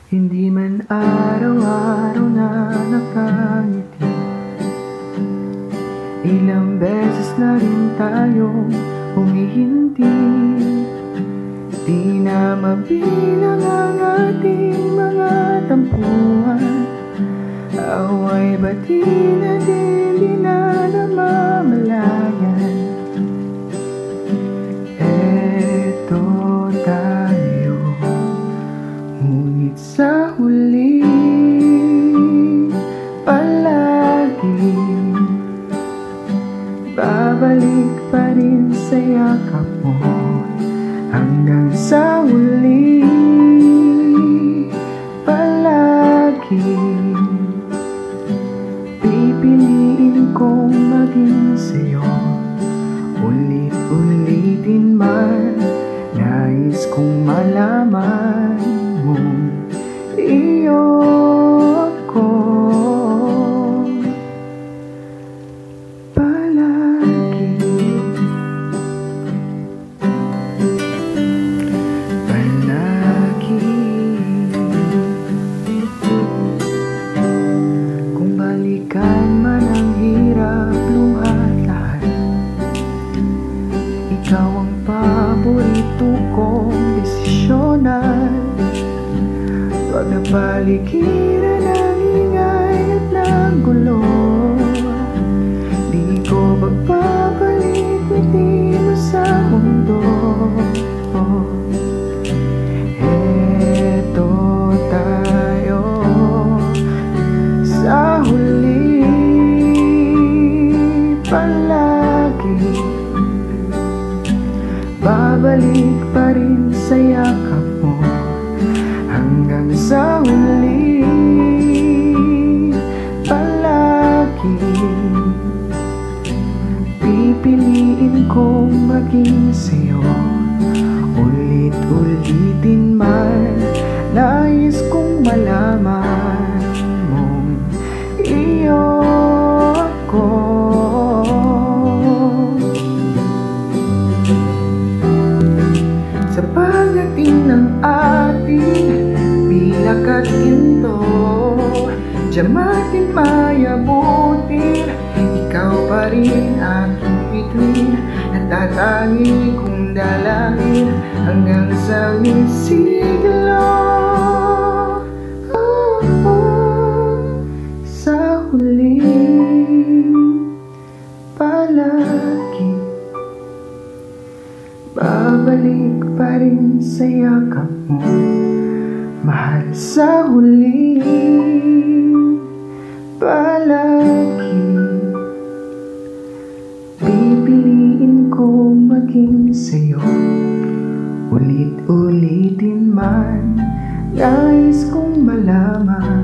Hindi man araw-araw na nakangiti, ilang beses na rin tayong humihinti. Di na mabilang ang ating mga tampuhan, away bati na din, di na namamalayan. Eto tayo, ngunit sa huli palagi babalik pa rin sa yakap mo. Hanggang sa huli palagi pipiliin kong maging sa'yo. Ulit-ulitin man, nais kong malaman mo iyo ko palagi. Palagi. Kung balikan man ang hirap, luhat lahat, ikaw ang paborito kong desisyonan. Huwag na paligiran ng ingay at ng gulo, di ko magbabalik ngiti mo sa mundo. Eto tayo sa huli palagi, babalik pa rin sa yakap mo. Hanggang sa huli palagi pipiliin kong maging sa'yo. Ulit-ulitin man, nais kong malaman mong iyo ko. Sa pagdating ng ating pilak at ginto, diyamantin mayabutin, ikaw pa rin aking bituin, natatangi kong dalangin hanggang sa huling siglo. Sa huli palagi babalik pa rin sa yakap mo. Mahal, sa huli palagi pipiliin kong maging sa'yo. Ulit-ulitin man, nais kong malaman